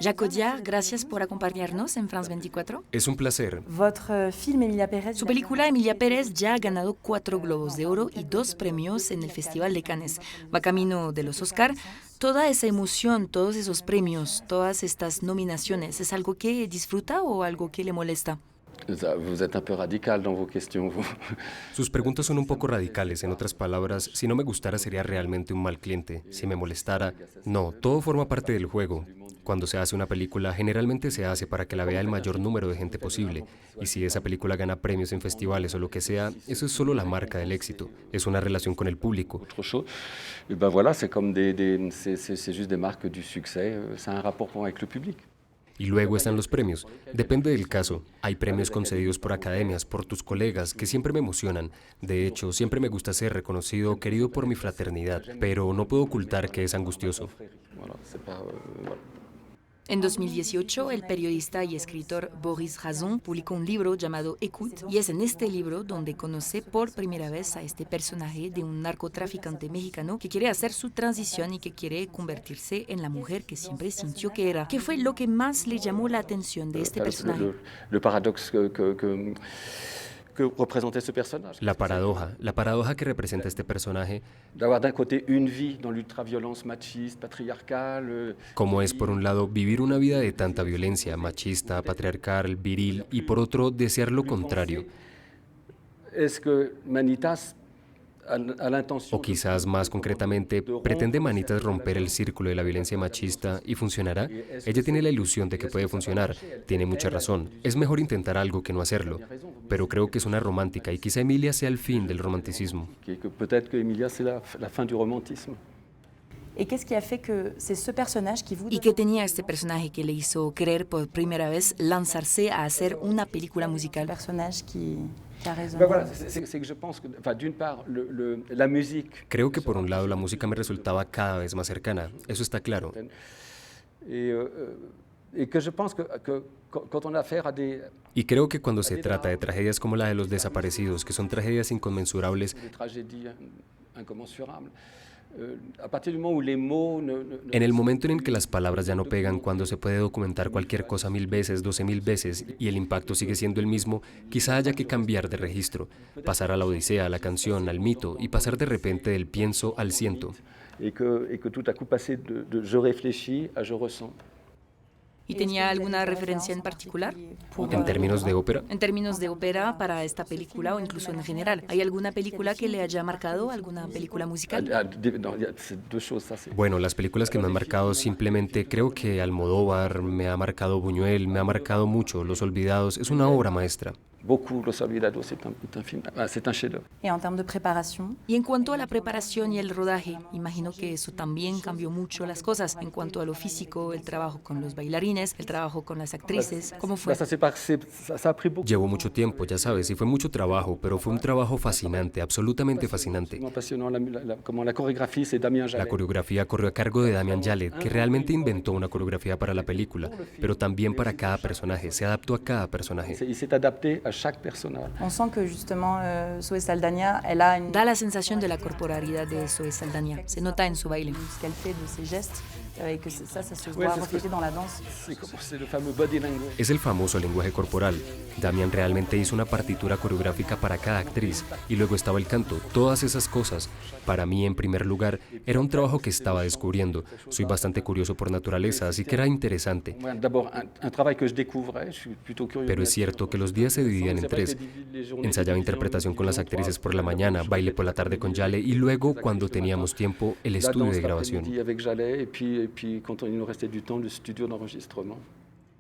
Jacques Audiard, gracias por acompañarnos en France 24. Es un placer. Su película Emilia Pérez ya ha ganado 4 Globos de Oro y 2 premios en el Festival de Cannes. Va camino de los Oscar. Toda esa emoción, todos esos premios, todas estas nominaciones, ¿es algo que disfruta o algo que le molesta? Vous êtes un peu radical dans vos questions, vous. Sus preguntas son un poco radicales. En otras palabras, si no me gustara sería realmente un mal cliente. Si me molestara, no, todo forma parte del juego. Cuando se hace una película, generalmente se hace para que la vea el mayor número de gente posible. Y si esa película gana premios en festivales o lo que sea, eso es solo la marca del éxito. Es una relación con el público. Autre chose, et ben voilà, c'est comme c'est juste des marques du succès, c'est un rapport avec le public. Y luego están los premios. Depende del caso. Hay premios concedidos por academias, por tus colegas, que siempre me emocionan. De hecho, siempre me gusta ser reconocido, querido por mi fraternidad, pero no puedo ocultar que es angustioso. Voilà, c'est pas, voilà. En 2018, el periodista y escritor Boris Razon publicó un libro llamado Écoute, y es en este libro donde conoce por primera vez a este personaje de un narcotraficante mexicano que quiere hacer su transición y que quiere convertirse en la mujer que siempre sintió que era. ¿Qué fue lo que más le llamó la atención de este personaje? Le paradoxe que représentait ce personnage. La paradoja que representa este personaje, D'avoir d'un côté une vie dans l'ultraviolence machiste, patriarcale. como es por un lado vivir una vida de tanta violencia, machista, patriarcal, viril, y por otro desear lo contrario. Est-ce que Manitas a l'intention. O quizás más concretamente, ¿pretende Manitas romper el círculo de la violencia machista y funcionará? Ella tiene la ilusión de que puede funcionar, tiene mucha razón. Es mejor intentar algo que no hacerlo, pero creo que es una romántica y quizá Emilia sea el fin del romanticismo. Que peut-être que Emilia c'est la fin du romantisme. Et qu'est-ce qui a fait que c'est ce personnage qui vous ¿Y qué tenía este personaje que le hizo querer por primera vez lanzarse a hacer una película musical? personnage qui a raison. Ben voilà, c'est que je pense que, enfin, d'une part, la musique. Creo que por un lado la música me resultaba cada vez más cercana, eso está claro. Et que je pense que quand on a affaire à des Y creo que cuando se trata de tragedias como la de los desaparecidos, que son tragedias inconmensurables, tragédies incommensurables, à partir du moment où les mots en el momento en el que las palabras ya no pegan, cuando se puede documentar cualquier cosa 1000 veces, 12.000 veces, y el impacto sigue siendo el mismo, quizá haya que cambiar de registro, pasar a la odisea, a la canción, al mito, y pasar de repente del pienso al siento. et que tout à coup passer de je réfléchis à je ressens. ¿Y tenía alguna referencia en particular? En términos de ópera, En términos de ópera para esta película o incluso en general, ¿hay alguna película que le haya marcado, alguna película musical? Non, c'est deux choses, ça c'est. bueno, las películas que me han marcado simplemente, creo que Almodóvar, me ha marcado Buñuel, me ha marcado mucho, Los Olvidados, es una obra maestra. Beaucoup, Los Olvidados, c'est un film, c'est un chef-d'œuvre. Et en termes de préparation, Y en cuanto a la preparación y el rodaje, imagino que eso también cambió mucho las cosas. En cuanto a lo físico, el trabajo con los bailarines, el trabajo con las actrices, ¿cómo fue? Ça a pris beaucoup. Llevó mucho tiempo, ya sabes, y fue mucho trabajo, pero fue un trabajo fascinante, absolutamente fascinante. Absolument passionnant. Comment la chorégraphie, c'est Damien La Jallet. coreografía corrió a cargo de Damien Jallet, que realmente inventó una coreografía para la película, pero también para cada personaje, se adaptó a cada personaje. Il s'est adapté à chaque personnage. on sent que justement Zoé Saldana, elle a une Da la sensación de la corporalidad de Zoe Saldaña. Se nota en su baile. ce qu'elle fait de ses gestes et que ça se Ouais, voit c'est ce reflété que- dans la danse. C'est le fameux body language. Es el famoso lenguaje corporal. Damian realmente hizo una partitura coreográfica para cada actriz y luego estaba el canto, todas esas cosas. Para mí, en primer lugar, era un trabajo que estaba descubriendo. Soy bastante curioso por naturaleza, así que era interesante. Moi, d'abord, un travail que je découvrais, je suis plutôt curieux. Pero es cierto que los días se dividían en C'est vrai tres. que les journées Ensayaba de interpretación con las division, actrices por la mañana, baile por la tarde con Yale y luego, cuando teníamos tiempo, el la estudio danse de grabación. l'après-midi avec Jallet, et puis quand il nous restait du temps, le studio d'enregistrement.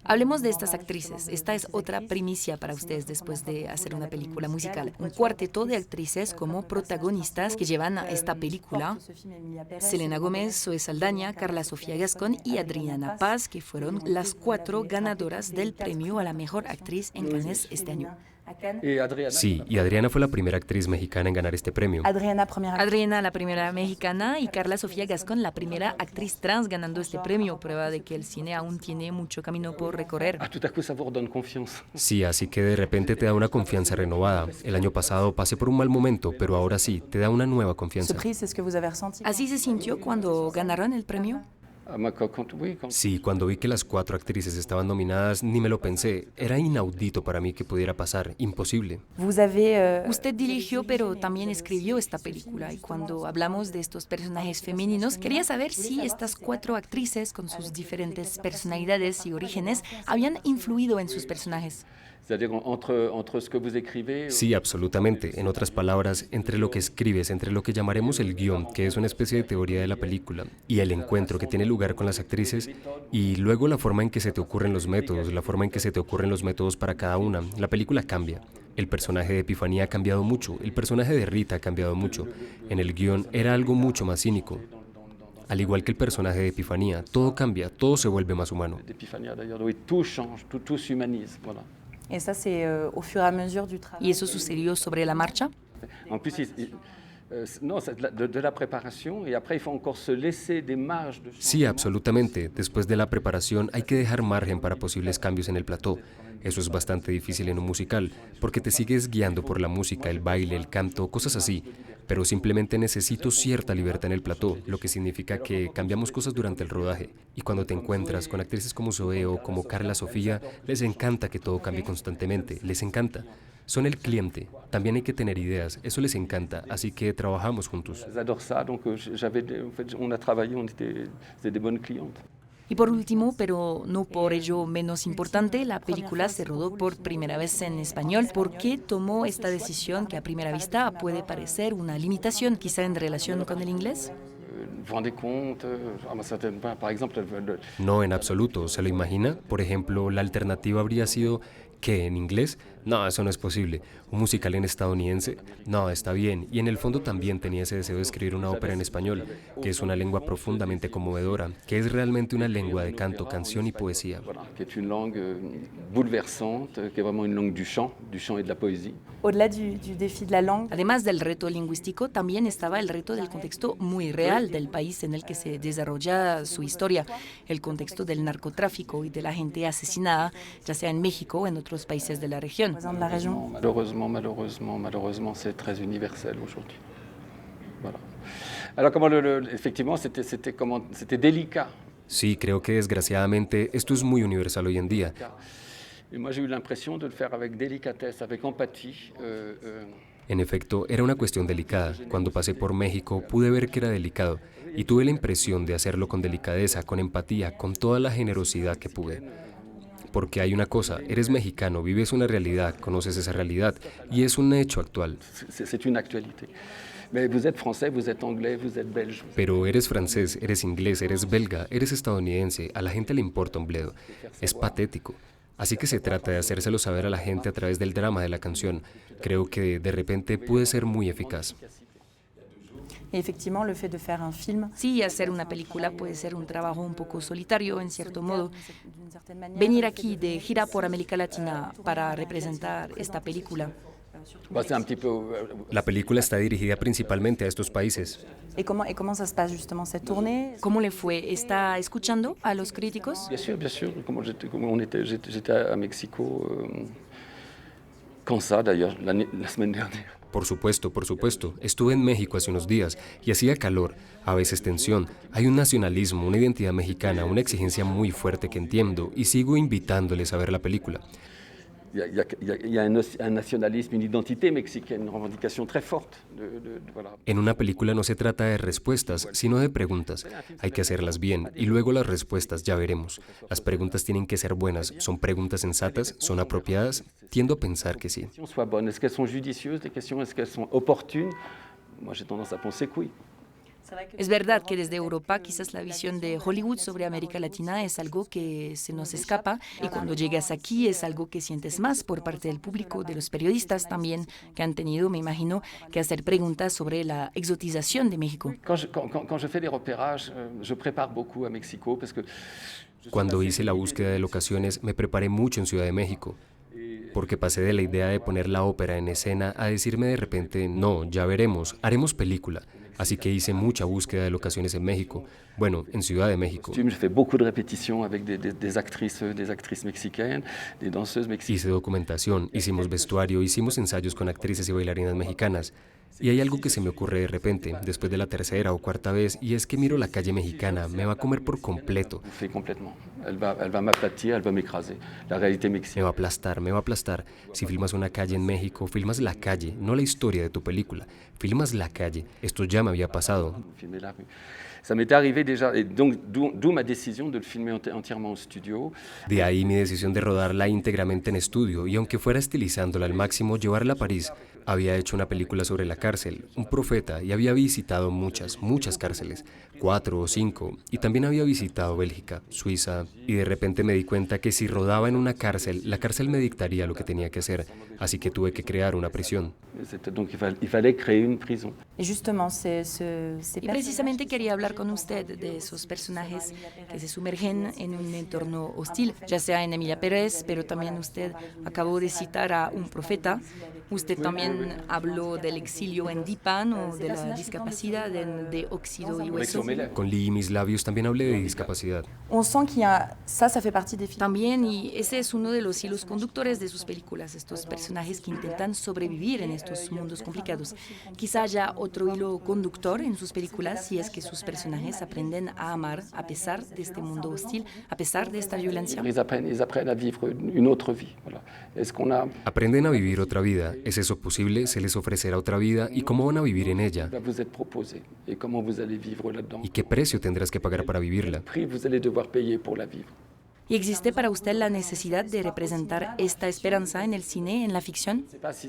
Hablemos de estas actrices. Esta es otra primicia para ustedes después de hacer una película musical. Un cuarteto de actrices como protagonistas que llevan a esta película. Ce film Emilia Pérez, Selena Gómez, Zoe Saldaña, Carla Sofía Gascón y Adriana Paz, que fueron las 4 ganadoras del premio a la mejor actriz en Cannes este año. à Cannes. Et Adriana, Sí, y Adriana fue la primera actriz mexicana en ganar este premio. Adriana, première actrice. Adriana, la primera mexicana, y Carla Sofía Gascón, la primera actriz trans ganando este premio, prueba de que el cine aún tiene mucho camino por recorrer. tout à coup, ça vous redonne confiance. Sí, así que de repente te da una confianza renovada. El año pasado pasé por un mal momento, pero ahora sí, te da una nueva Ce confianza. prix, c'est ce que vous avez ressenti. ¿Así se sintió cuando ganaron el premio? Sí, cuando vi que las 4 actrices estaban nominadas, ni me lo pensé. Era inaudito para mí que pudiera pasar, imposible. Usted dirigió, pero también escribió esta película. Y cuando hablamos de estos personajes femeninos, quería saber si estas 4 actrices, con sus diferentes personalidades y orígenes, habían influido en sus personajes. Sí, absolutamente. En otras palabras, entre lo que escribes, entre lo que llamaremos el guión, que es una especie de teoría de la película, y el encuentro que tiene lugar con las actrices, y luego la forma en que se te ocurren los métodos, la forma en que se te ocurren los métodos para cada una, la película cambia. El personaje de Epifanía ha cambiado mucho, el personaje de Rita ha cambiado mucho. En el guión era algo mucho más cínico. Al igual que el personaje de Epifanía, todo cambia, todo se vuelve más humano. ¿Y eso sucedió sobre la marcha? Sí, absolutamente. Después de la preparación hay que dejar margen para posibles cambios en el plató. Eso es bastante difícil en un musical, porque te sigues guiando por la música, el baile, el canto, cosas así. Pero simplemente necesito cierta libertad en el plató, lo que significa que cambiamos cosas durante el rodaje. Y cuando te encuentras con actrices como Zoe o como Carla Sofía, les encanta que todo cambie constantemente, les encanta. Son el cliente, también hay que tener ideas, eso les encanta, así que trabajamos juntos. Y por último, pero no por ello menos importante, la película se rodó por primera vez en español. ¿Por qué tomó esta decisión que a primera vista puede parecer una limitación, quizá en relación con el inglés? No, en absoluto, ¿se lo imagina? Por ejemplo, la alternativa habría sido ¿qué? ¿En inglés? No, eso no es posible. ¿Un musical en estadounidense? No, está bien. Y en el fondo también tenía ese deseo de escribir una ópera en español, que es una lengua profundamente conmovedora, que es realmente una lengua de canto, canción y poesía. Además del reto lingüístico, también estaba el reto del contexto muy real del país en el que se desarrolla su historia, el contexto del narcotráfico y de la gente asesinada, ya sea en México o en otros países de la región. Malheureusement, c'est très universel aujourd'hui. Voilà. Alors, effectivement, c'était délicat. Sí, creo que desgraciadamente esto es muy universal hoy en día. Et moi, j'ai eu l'impression de le faire avec délicatesse, avec empathie. En efecto, era una cuestión delicada. Cuando pasé por México pude ver que era delicado y tuve la impresión de hacerlo con delicadeza, con empatía, con toda la generosidad que pude. Porque hay una cosa, eres mexicano, vives una realidad, conoces esa realidad y es un hecho actual. C'est une actualité. Mais vous êtes français, vous êtes anglais, vous êtes belge. Pero eres francés, eres inglés, eres belga, eres estadounidense, a la gente le importa un bledo. Es patético. Así que se trata de hacérselo saber a la gente a través del drama de la canción. Creo que de repente puede ser muy eficaz. Sí, hacer una película puede ser un trabajo un poco solitario, en cierto modo. Venir aquí de gira por América Latina para representar esta película. La película está dirigida principalmente a estos países. ¿Cómo le fue? ¿Está escuchando a los críticos? Bien sûr. J'étais à Mexico, quand ça d'ailleurs, la semaine dernière. Por supuesto. Estuve en México hace unos días y hacía calor, a veces tensión. Hay un nacionalismo, una identidad mexicana, una exigencia muy fuerte que entiendo y sigo invitándoles a ver la película. Il y a un nationalisme, une identité mexicaine, une revendication très forte. Voilà. En una película no se trata de respuestas, sino de preguntas. Hay que hacerlas bien y luego las respuestas ya veremos. Las preguntas tienen que ser buenas. ¿Son preguntas sensatas? ¿Son apropiadas? Tiendo a pensar que sí. Est-ce qu'elles sont judicieuses, les questions? Est-ce qu'elles sont opportunes? Moi, j'ai tendance à penser que oui. Es verdad que desde Europa quizás la visión de Hollywood sobre América Latina es algo que se nos escapa y cuando llegas aquí es algo que sientes más por parte del público, de los periodistas también, que han tenido, me imagino, que hacer preguntas sobre la exotización de México. Quand je fais des repérages, je prépare beaucoup à Mexico parce que Cuando hice la búsqueda de locaciones me preparé mucho en Ciudad de México, porque pasé de la idea de poner la ópera en escena a decirme de repente, no, ya veremos, haremos película. Así que hice mucha búsqueda de locaciones en México, bueno, en Ciudad de México. je fais beaucoup de répétitions avec des actrices mexicaines, des danseuses mexicaines. Hice documentación, hicimos vestuario, hicimos ensayos con actrices y bailarinas mexicanas. Y hay algo que se me ocurre de repente, después de la tercera o cuarta vez, y es que miro la calle mexicana, me va a comer por completo. Fait complètement. Elle va m'aplatir, elle va m'écraser. La réalité Me mexicaine. va a aplastar, me va a aplastar. Si filmas una calle en México, filmas la calle, no la historia de tu película. Filmas la calle. Esto ya me había pasado. Filmer la rue. Ça m'était arrivé déjà, et donc d'où ma décision de le filmer entièrement au studio. De ahí mi decisión de rodarla íntegramente en estudio, y aunque fuera estilizándola al máximo, llevarla a París. Había hecho una película sobre la cárcel, un profeta, y había visitado muchas cárceles, 4 o 5, y también había visitado Bélgica, Suiza, y de repente me di cuenta que si rodaba en una cárcel, la cárcel me dictaría lo que tenía que hacer, así que tuve que crear una prisión. Donc il fallait créer une prison. Et justement, ces Y precisamente quería hablar con usted de esos personajes que se sumergen en un entorno hostil, ya sea en Emilia Pérez, pero también usted acabó de citar a un profeta. Usted también habló del exilio en Dipan o de la discapacidad de óxido y hueso. Con Lee y mis labios también hablé de discapacidad. On sent qu'il y a ça fait partie des films. También, y ese es uno de los hilos conductores de sus películas, estos personajes que intentan sobrevivir en estos mundos complicados. Quizá haya otro hilo conductor en sus películas si es que sus personajes aprenden a amar a pesar de este mundo hostil, a pesar de esta violencia. Ils apprennent à vivre une autre vie. Voilà. Est-ce qu'on a Aprenden a vivir otra vida. ¿Es eso posible? ¿Se les ofrecerá otra vida? ¿Y cómo van a vivir en ella? va vous être proposé et comment vous allez vivre là-dedans? ¿Y qué precio tendrás que pagar para vivirla? Prix vous allez devoir payer pour la vivre. ¿Y existe para usted la necesidad de representar esta esperanza en el cine, en la ficción? Je sais pas si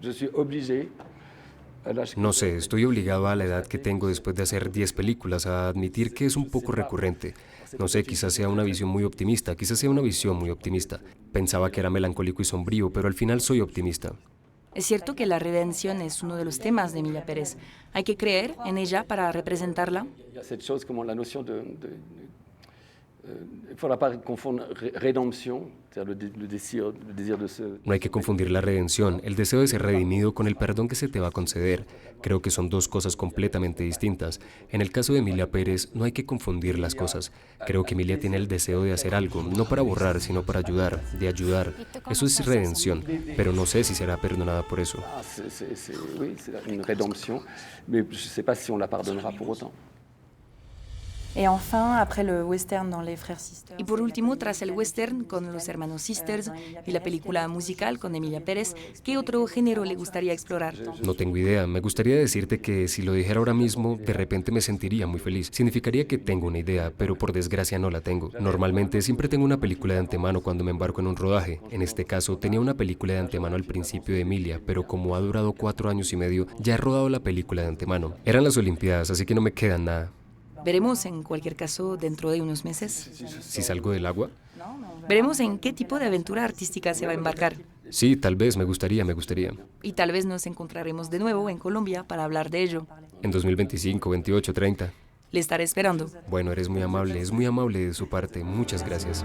je suis obligé. À l'âge que No sé, estoy obligado a la edad que tengo después de hacer 10 películas a admitir que es un poco recurrente. No sé, quizás sea una visión muy optimista, quizás sea una visión muy optimista. Pensaba que era melancólico y sombrío, pero al final soy optimista. Es cierto que la redención es uno de los temas de Emilia Pérez. Hay que creer en ella para representarla. il y a cette chose comme la notion il ne faudra pas confondre rédemption, c'est-à-dire le désir de se... No hay que confundir la redención, el deseo de ser redimido con el perdón que se te va a conceder. Creo que son dos cosas completamente distintas. En el caso de Emilia Pérez, no hay que confundir las cosas. Creo que Emilia tiene el deseo de hacer algo, no para borrar, sino para ayudar, de ayudar. Eso es redención, pero no sé si será perdonada por eso. Oui, c'est une rédemption, mais je ne sais pas si on la pardonnera pour autant. Et enfin, après le western dans Les Frères Sisters. Y por último, tras el western con los hermanos Sisters y la película musical con Emilia Pérez, ¿qué otro género le gustaría explorar? No tengo idea. Me gustaría decirte que si lo dijera ahora mismo, de repente me sentiría muy feliz. Significaría que tengo una idea, pero por desgracia no la tengo. Normalmente siempre tengo una película de antemano cuando me embarco en un rodaje. En este caso, tenía una película de antemano al principio de Emilia, pero como ha durado 4 años y medio, ya he rodado la película de antemano. Eran las Olimpiadas, así que no me queda nada. Veremos en cualquier caso dentro de unos meses. Si salgo del agua. Veremos en qué tipo de aventura artística se va a embarcar. Sí, tal vez, me gustaría. Y tal vez nos encontraremos de nuevo en Colombia para hablar de ello. En 2025, 28, 30. Le estaré esperando. Bueno, eres muy amable, es muy amable de su parte. Muchas gracias.